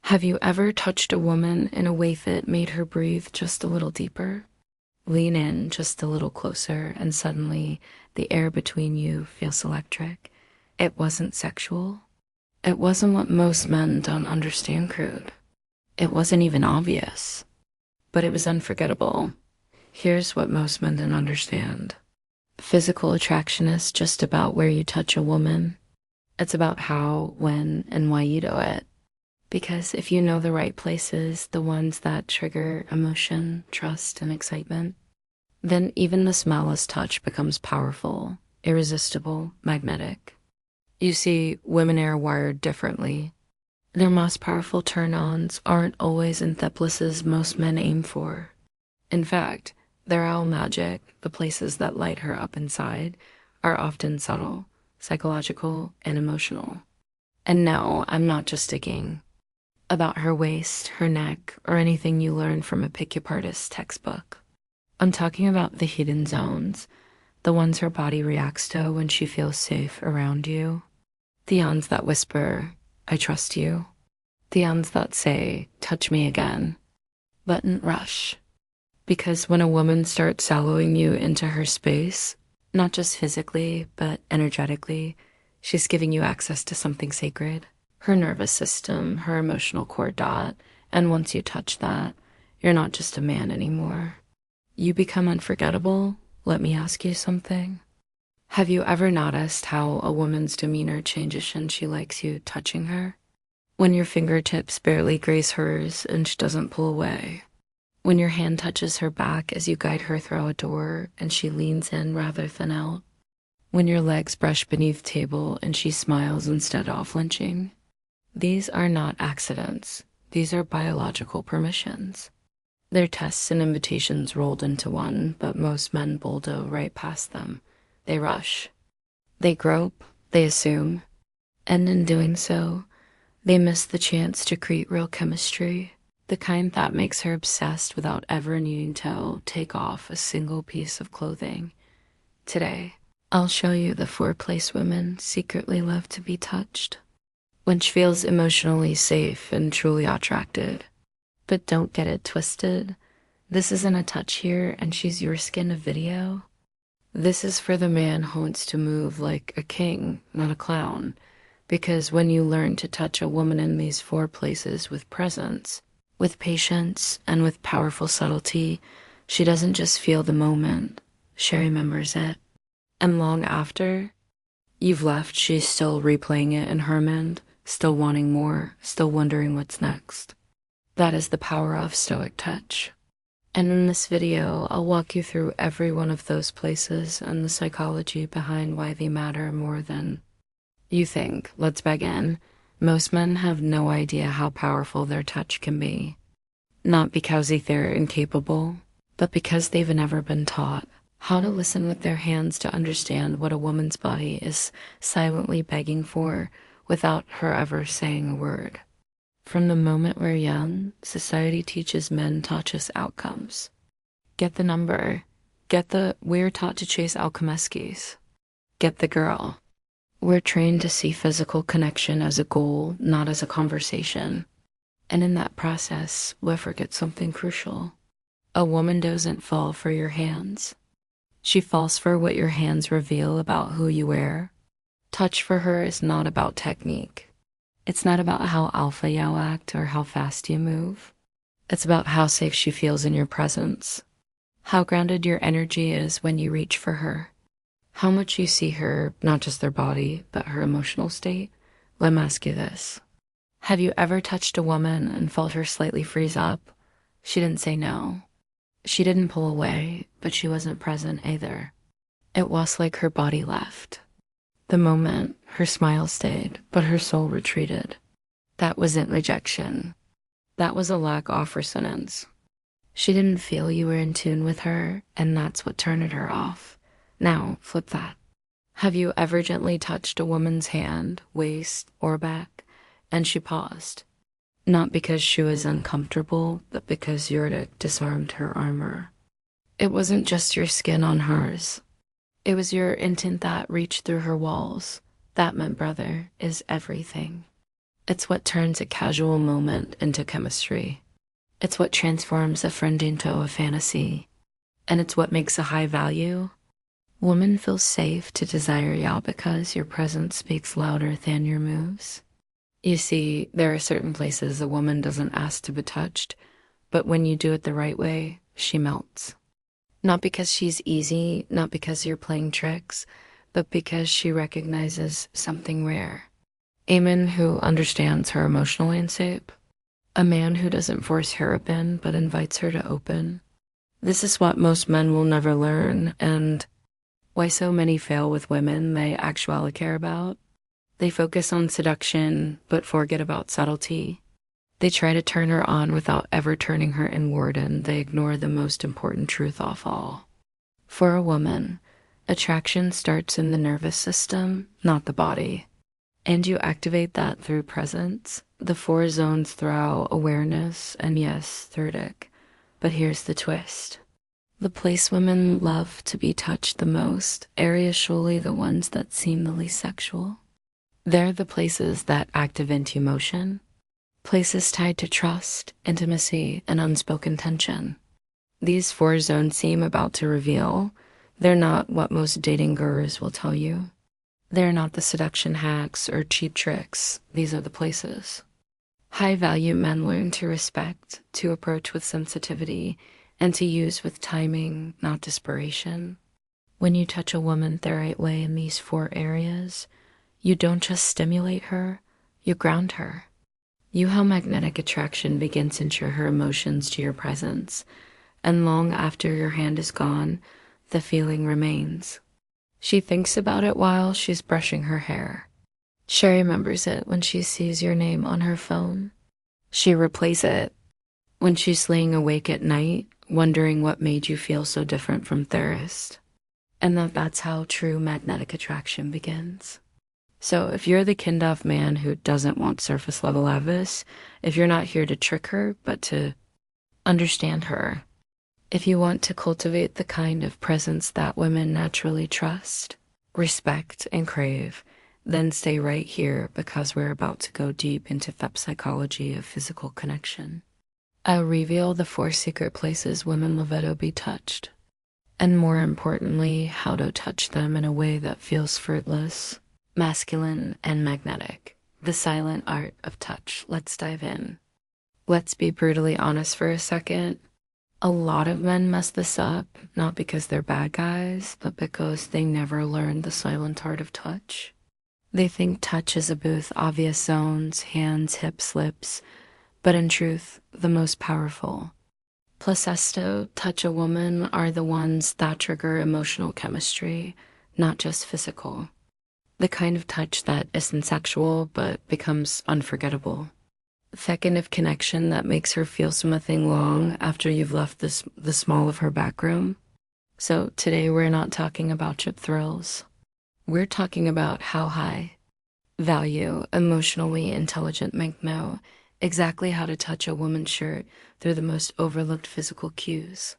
Have you ever touched a woman in a way that made her breathe just a little deeper? Lean in just a little closer, and suddenly the air between you feels electric. It wasn't sexual. It wasn't what most men don't understand crude. It wasn't even obvious. But it was unforgettable. Here's what most men don't understand. Physical attraction is just about where you touch a woman. It's about how, when, and why you do it. Because if you know the right places, the ones that trigger emotion, trust, and excitement, then even the smallest touch becomes powerful, irresistible, magnetic. You see, women are wired differently. Their most powerful turn-ons aren't always in the places most men aim for. In fact, their owl magic, the places that light her up inside, are often subtle, psychological, and emotional. And no, I'm not just digging about her waist, her neck, or anything you learn from a pick-up artist textbook. I'm talking about the hidden zones, the ones her body reacts to when she feels safe around you. The ones that whisper, I trust you. The ones that say, touch me again. Button rush. Because when a woman starts sallowing you into her space, not just physically, but energetically, she's giving you access to something sacred. Her nervous system, her emotional core dot, and once you touch that, you're not just a man anymore. You become unforgettable. Let me ask you something. Have you ever noticed how a woman's demeanor changes when she likes you touching her? When your fingertips barely graze hers and she doesn't pull away. When your hand touches her back as you guide her through a door and she leans in rather than out. When your legs brush beneath the table and she smiles instead of flinching. These are not accidents. These are biological permissions. They're tests and invitations rolled into one, but most men bulldoze right past them. They rush. They grope. They assume. And in doing so, they miss the chance to create real chemistry, the kind that makes her obsessed without ever needing to take off a single piece of clothing. Today, I'll show you the 4 places women secretly love to be touched. When she feels emotionally safe and truly attracted. But don't get it twisted. This isn't a touch here and she's your skin of video. This is for the man who wants to move like a king, not a clown. Because when you learn to touch a woman in these 4 places with presence, with patience, and with powerful subtlety, she doesn't just feel the moment, she remembers it. And long after you've left, she's still replaying it in her mind, still wanting more, still wondering what's next. That is the power of Stoic touch. And in this video, I'll walk you through every one of those places and the psychology behind why they matter more than you think. Let's begin. Most men have no idea how powerful their touch can be. Not because they're incapable, but because they've never been taught how to listen with their hands to understand what a woman's body is silently begging for without her ever saying a word. From the moment we're young, society teaches men touches outcomes. Get the number. We're taught to chase alchemeskis. Get the girl. We're trained to see physical connection as a goal, not as a conversation. And in that process, we forget something crucial. A woman doesn't fall for your hands. She falls for what your hands reveal about who you are. Touch for her is not about technique. It's not about how alpha you act or how fast you move. It's about how safe she feels in your presence. How grounded your energy is when you reach for her. How much you see her, not just their body, but her emotional state. Let me ask you this. Have you ever touched a woman and felt her slightly freeze up? She didn't say no. She didn't pull away, but she wasn't present either. It was like her body left. The moment, her smile stayed, but her soul retreated. That wasn't rejection. That was a lack of resonance. She didn't feel you were in tune with her, and that's what turned her off. Now, flip that. Have you ever gently touched a woman's hand, waist, or back, and she paused? Not because she was uncomfortable, but because you disarmed her armor. It wasn't just your skin on hers. It was your intent that reached through her walls. That, my brother, is everything. It's what turns a casual moment into chemistry. It's what transforms a friend into a fantasy. And it's what makes a high value woman feel safe to desire you because your presence speaks louder than your moves. You see, there are certain places a woman doesn't ask to be touched, but when you do it the right way, she melts. Not because she's easy, not because you're playing tricks, but because she recognizes something rare. A man who understands her emotional landscape. A man who doesn't force her open, but invites her to open. This is what most men will never learn, and why so many fail with women they actually care about. They focus on seduction, but forget about subtlety. They try to turn her on without ever turning her inward, and they ignore the most important truth of all. For a woman, attraction starts in the nervous system, not the body. And you activate that through presence, the four zones throughout awareness, and yes, thirdic. But here's the twist. The place women love to be touched the most are usually the ones that seem the least sexual. They're the places that activate emotion, places tied to trust, intimacy, and unspoken tension. These four zones seem about to reveal. They're not what most dating gurus will tell you. They're not the seduction hacks or cheap tricks. These are the places. High-value men learn to respect, to approach with sensitivity, and to use with timing, not desperation. When you touch a woman the right way in these four areas, you don't just stimulate her, you ground her. You how magnetic attraction begins to ensure her emotions to your presence, and long after your hand is gone, the feeling remains. She thinks about it while she's brushing her hair. She remembers it when she sees your name on her phone. She replays it when she's laying awake at night, wondering what made you feel so different from Thirst. And that's how true magnetic attraction begins. So if you're the kind of man who doesn't want surface level Elvis, if you're not here to trick her, but to understand her, if you want to cultivate the kind of presence that women naturally trust, respect, and crave, then stay right here because we're about to go deep into the psychology of physical connection. I'll reveal the four secret places women love to be touched, and more importantly, how to touch them in a way that feels fruitless, masculine, and magnetic. The silent art of touch. Let's dive in. Let's be brutally honest for a second. A lot of men mess this up, not because they're bad guys, but because they never learned the silent art of touch. They think touch is about obvious zones, hands, hips, lips, but in truth, the most powerful. Placesto, touch a woman are the ones that trigger emotional chemistry, not just physical. The kind of touch that isn't sexual, but becomes unforgettable. The kind of connection that makes her feel something long after you've left the small of her back room. So today we're not talking about chip thrills. We're talking about how high value, emotionally intelligent men know exactly how to touch a woman's shirt through the most overlooked physical cues.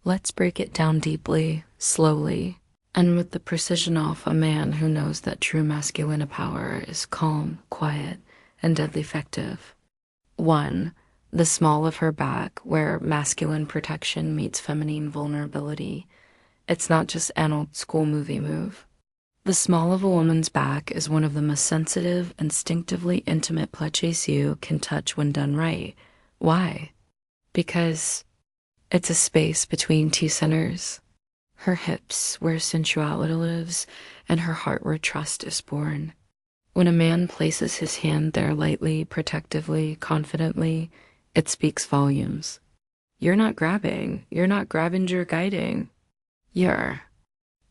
Let's break it down deeply, slowly, and with the precision of a man who knows that true masculine power is calm, quiet, and deadly effective. 1. The small of her back, where masculine protection meets feminine vulnerability. It's not just an old school movie move. The small of a woman's back is one of the most sensitive, instinctively intimate places you can touch when done right. Why? Because it's a space between two centers. Her hips, where sensuality lives, and her heart, where trust is born. When a man places his hand there lightly, protectively, confidently, it speaks volumes. You're not grabbing, you're guiding. You're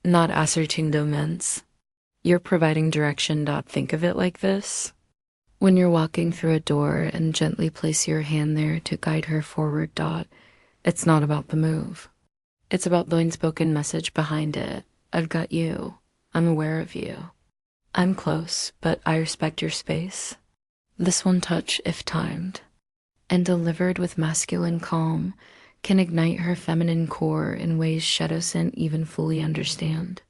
not asserting dominance. You're providing direction. Think of it like this. When you're walking through a door and gently place your hand there to guide her forward. It's not about the move. It's about the unspoken message behind it. I've got you. I'm aware of you. I'm close, but I respect your space. This one touch, if timed, and delivered with masculine calm, can ignite her feminine core in ways she doesn't even fully understand.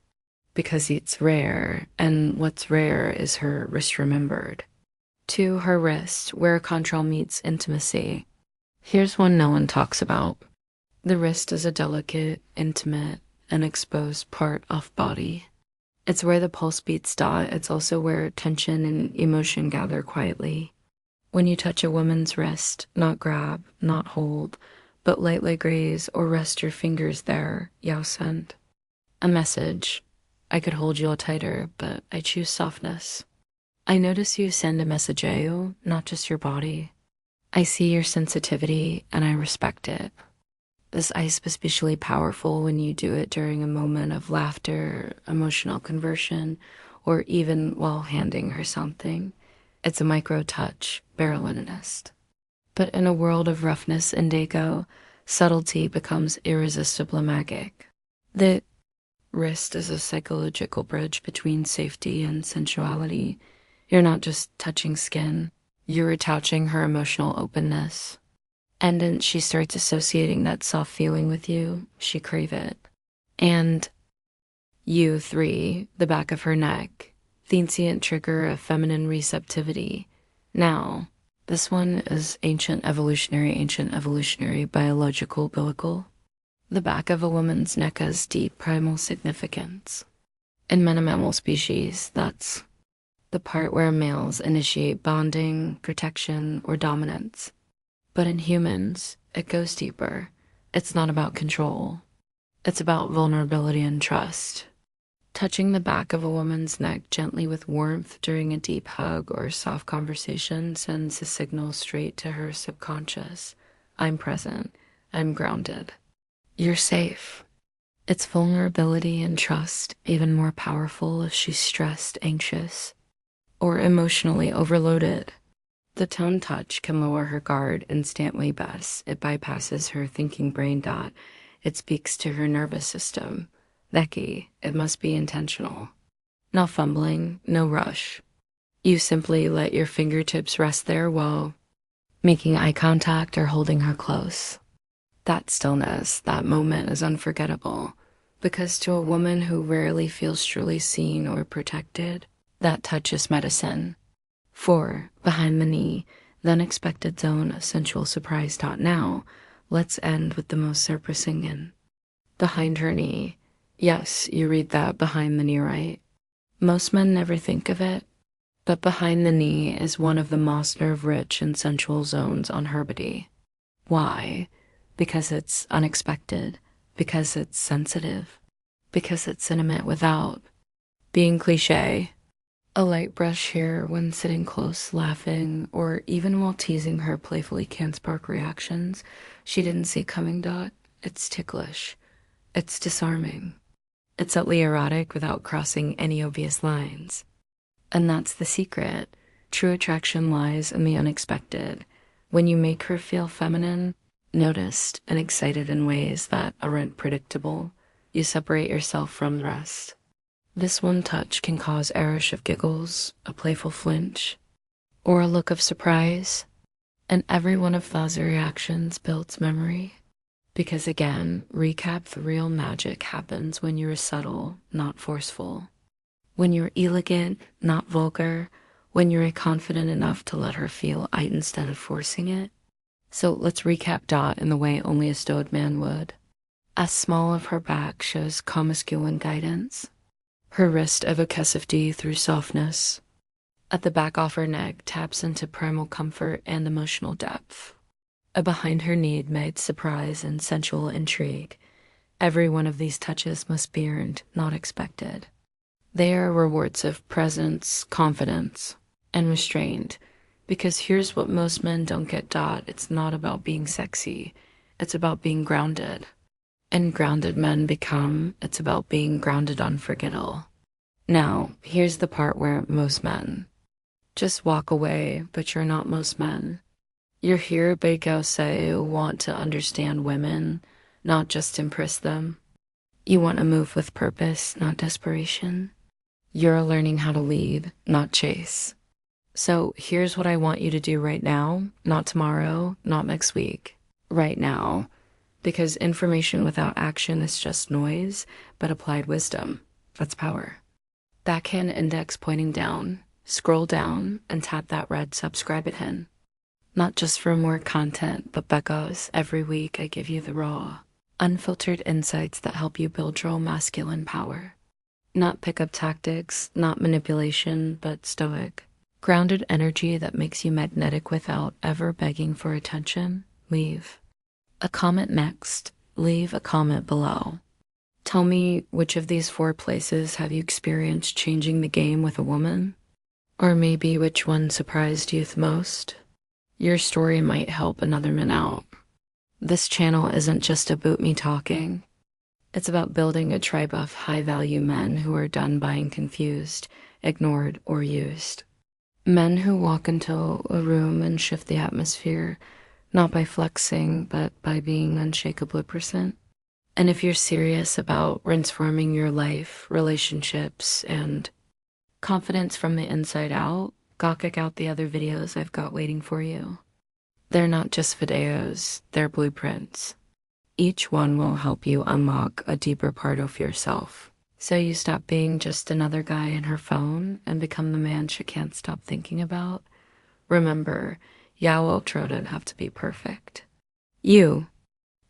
Because it's rare, and what's rare is her wrist remembered. To her wrist, where control meets intimacy. Here's one no one talks about. The wrist is a delicate, intimate, and exposed part of body. It's where the pulse beats. It's also where tension and emotion gather quietly. When you touch a woman's wrist, not grab, not hold, but lightly graze or rest your fingers there, you send a message. I could hold you all tighter, but I choose softness. I notice you send a message, not just your body. I see your sensitivity and I respect it. This ice is especially powerful when you do it during a moment of laughter, emotional conversion, or even while handing her something. It's a micro touch, violinist. But in a world of roughness and deco, subtlety becomes irresistibly magic. The wrist is a psychological bridge between safety and sensuality. You're not just touching skin, you're touching her emotional openness. And then she starts associating that soft feeling with you. She crave it. And you, 3, the back of her neck, the incient trigger of feminine receptivity. Now, this one is ancient evolutionary, biological, biblical. The back of a woman's neck has deep primal significance. In many mammal species, that's the part where males initiate bonding, protection, or dominance. But in humans, it goes deeper. It's not about control. It's about vulnerability and trust. Touching the back of a woman's neck gently with warmth during a deep hug or soft conversation sends a signal straight to her subconscious. I'm present. I'm grounded. You're safe. It's vulnerability and trust, even more powerful if she's stressed, anxious, or emotionally overloaded. The tone touch can lower her guard instantly. Best. It bypasses her thinking brain. It speaks to her nervous system. Becky, it must be intentional. No fumbling, no rush. You simply let your fingertips rest there while making eye contact or holding her close. That stillness, that moment is unforgettable, because to a woman who rarely feels truly seen or protected, that touch is medicine. 4, behind the knee, the unexpected zone of sensual surprise. Now, let's end with the most surprising. Behind her knee. Yes, you read that, behind the knee, right? Most men never think of it, but behind the knee is one of the most nerve-rich and sensual zones on her body. Why? Because it's unexpected, because it's sensitive, because it's intimate without being cliche. A light brush here when sitting close, laughing, or even while teasing her playfully can spark reactions she didn't see coming. It's ticklish. It's disarming. It's subtly erotic without crossing any obvious lines. And that's the secret. True attraction lies in the unexpected. When you make her feel feminine, noticed, and excited in ways that aren't predictable, you separate yourself from the rest. This one touch can cause a rush of giggles, a playful flinch, or a look of surprise, and every one of those reactions builds memory. Because again, recap, the real magic happens when you're subtle, not forceful. When you're elegant, not vulgar. When you're confident enough to let her feel it instead of forcing it. So let's recap. In the way only a Stoic man would. A small of her back shows masculine guidance. Her wrist evocacity through softness. At the back of her neck taps into primal comfort and emotional depth. A behind her knee made surprise and sensual intrigue. Every one of these touches must be earned, not expected. They are rewards of presence, confidence, and restraint. Because here's what most men don't get. It's not about being sexy. It's about being grounded. And grounded men it's about being grounded unforgettable. Now, here's the part where most men just walk away, but you're not most men. You're here because you want to understand women, not just impress them. You want to move with purpose, not desperation. You're learning how to lead, not chase. So here's what I want you to do right now, not tomorrow, not next week, right now. Because information without action is just noise, but applied wisdom, that's power. Backhand index pointing down, Scroll down and tap that red subscribe button. Not just for more content, but because every week I give you the raw, unfiltered insights that help you build your own masculine power. Not pickup tactics, not manipulation, but stoic, grounded energy that makes you magnetic without ever begging for attention. Leave a comment next. Leave a comment below. Tell me, which of these 4 places have you experienced changing the game with a woman? Or maybe which one surprised you the most? Your story might help another man out. This channel isn't just about me talking. It's about building a tribe of high-value men who are done buying confused, ignored, or used. Men who walk into a room and shift the atmosphere, not by flexing, but by being unshakably present. And if you're serious about transforming your life, relationships, and confidence from the inside out, go check out the other videos I've got waiting for you. They're not just videos, they're blueprints. Each one will help you unlock a deeper part of yourself, so you stop being just another guy in her phone and become the man she can't stop thinking about. Remember, Yao don't have to be perfect. You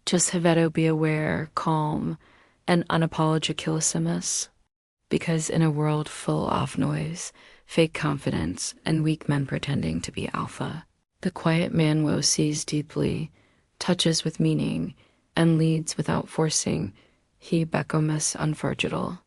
just have to be aware, calm, and unapologetic, because in a world full of noise, fake confidence, and weak men pretending to be alpha, the quiet man Wo sees deeply, touches with meaning, and leads without forcing. He becomes unforgettable.